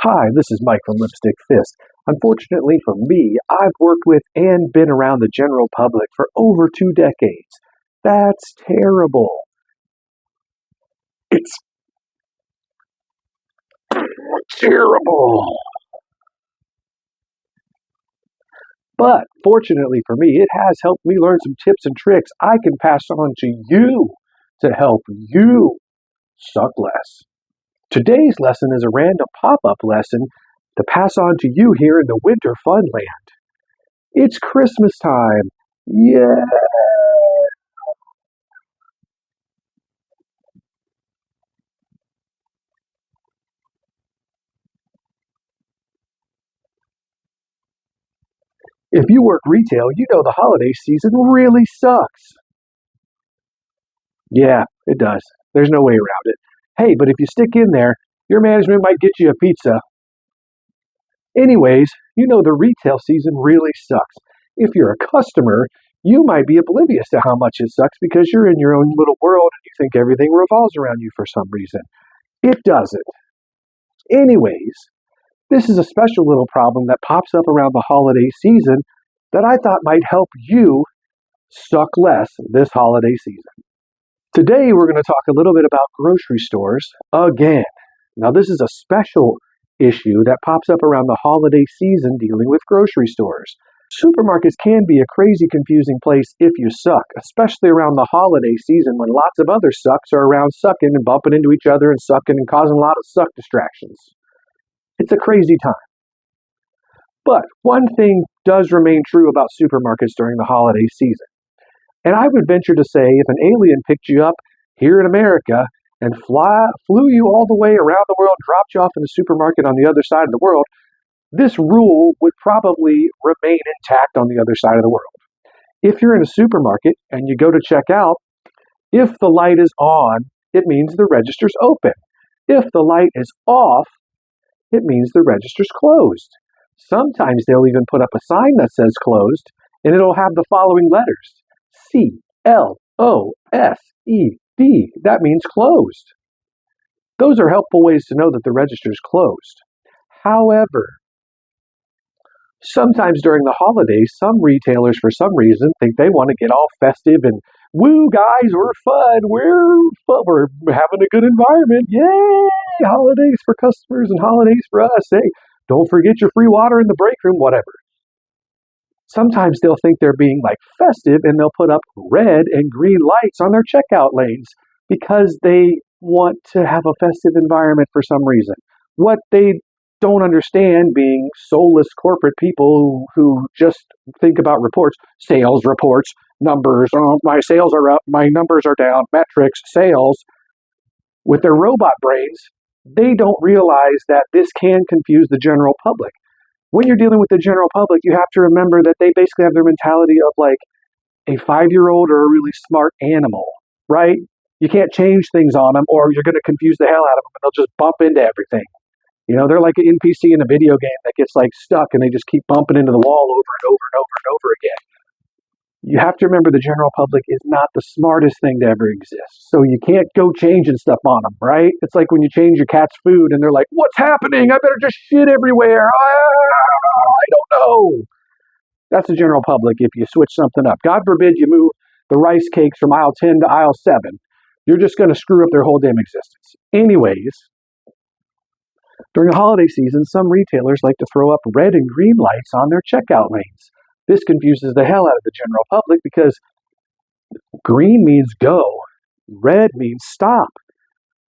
Hi, this is Mike from Lipstick Fist. Unfortunately for me, I've worked with and been around the general public for over 2 decades. That's terrible. It's terrible. But fortunately for me, it has helped me learn some tips and tricks I can pass on to you to help you suck less. Today's lesson is a random pop-up lesson to pass on to you here in the winter funland. It's Christmas time. Yeah. If you work retail, you know the holiday season really sucks. Yeah, it does. There's no way around it. Hey, but if you stick in there, your management might get you a pizza. Anyways, you know the retail season really sucks. If you're a customer, you might be oblivious to how much it sucks because you're in your own little world and you think everything revolves around you for some reason. It doesn't. Anyways, this is a special little problem that pops up around the holiday season that I thought might help you suck less this holiday season. Today, we're going to talk a little bit about grocery stores again. Now, this is a special issue that pops up around the holiday season dealing with grocery stores. Supermarkets can be a crazy confusing place if you suck, especially around the holiday season when lots of other sucks are around sucking and bumping into each other and sucking and causing a lot of suck distractions. It's a crazy time. But one thing does remain true about supermarkets during the holiday season. And I would venture to say if an alien picked you up here in America and flew you all the way around the world, dropped you off in a supermarket on the other side of the world, this rule would probably remain intact on the other side of the world. If you're in a supermarket and you go to check out, if the light is on, it means the register's open. If the light is off, it means the register's closed. Sometimes they'll even put up a sign that says closed, and it'll have the following letters. C-L-O-S-E-D. That means closed. Those are helpful ways to know that the register is closed. However, sometimes during the holidays, some retailers, for some reason, think they want to get all festive and, woo, guys, we're fun. We're having a good environment. Yay! Holidays for customers and holidays for us. Hey, don't forget your free water in the break room, whatever. Sometimes they'll think they're being like festive and they'll put up red and green lights on their checkout lanes because they want to have a festive environment for some reason. What they don't understand, being soulless corporate people who just think about reports, sales reports, numbers, oh, my sales are up, my numbers are down, metrics, sales, with their robot brains, they don't realize that this can confuse the general public. When you're dealing with the general public, you have to remember that they basically have their mentality of like a 5-year-old or a really smart animal, right? You can't change things on them or you're going to confuse the hell out of them and they'll just bump into everything. You know, they're like an NPC in a video game that gets like stuck and they just keep bumping into the wall over and over and over and over again. You have to remember the general public is not the smartest thing to ever exist. So you can't go changing stuff on them, right? It's like when you change your cat's food and they're like, what's happening? I better just shit everywhere. I don't know. That's the general public if you switch something up. God forbid you move the rice cakes from aisle 10 to aisle 7. You're just going to screw up their whole damn existence. Anyways, during the holiday season, some retailers like to throw up red and green lights on their checkout lanes. This confuses the hell out of the general public because green means go, red means stop.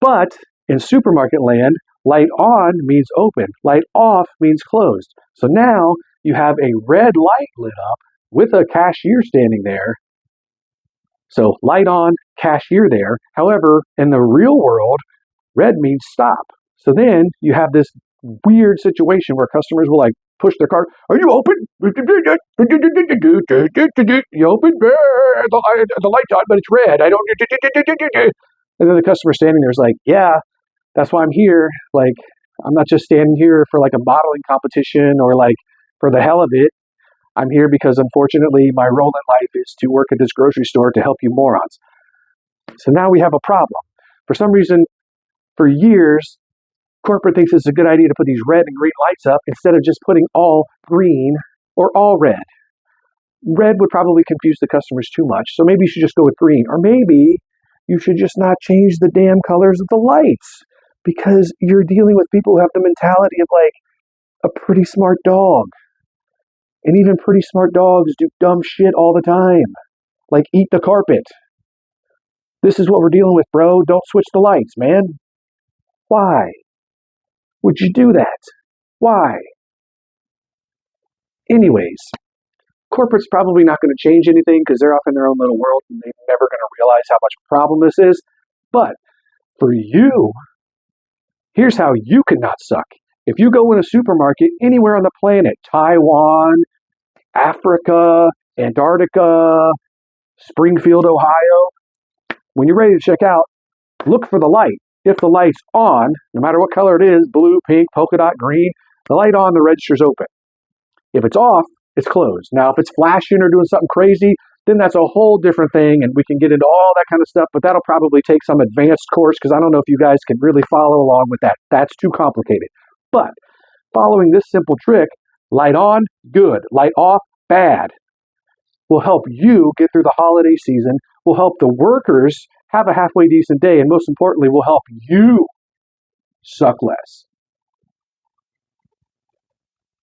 But in supermarket land, light on means open, light off means closed. So now you have a red light lit up with a cashier standing there. So light on, cashier there. However, in the real world, red means stop. So then you have this weird situation where customers will like push their cart. Are you open? You open? The light's on, but it's red. I don't. And then the customer standing there is like, yeah, that's why I'm here. Like, I'm not just standing here for like a modeling competition or like for the hell of it. I'm here because unfortunately my role in life is to work at this grocery store to help you morons. So now we have a problem. For some reason, for years, Corporate thinks it's a good idea to put these red and green lights up instead of just putting all green or all red. Red would probably confuse the customers too much, so maybe you should just go with green. Or maybe you should just not change the damn colors of the lights, because you're dealing with people who have the mentality of like a pretty smart dog. And even pretty smart dogs do dumb shit all the time, like eat the carpet. This is what we're dealing with, bro. Don't switch the lights, man. Why would you do that? Why? Anyways, corporate's probably not going to change anything because they're off in their own little world and they're never going to realize how much of a problem this is. But for you, here's how you cannot suck. If you go in a supermarket anywhere on the planet, Taiwan, Africa, Antarctica, Springfield, Ohio, when you're ready to check out, look for the light. If the light's on, no matter what color it is, blue, pink, polka dot, green, the light on, the register's open. If it's off, it's closed. Now, if it's flashing or doing something crazy, then that's a whole different thing, and we can get into all that kind of stuff, but that'll probably take some advanced course, because I don't know if you guys can really follow along with that. That's too complicated. But following this simple trick, light on, good. Light off, bad, will help you get through the holiday season, will help the workers have a halfway decent day, and most importantly, will help you suck less.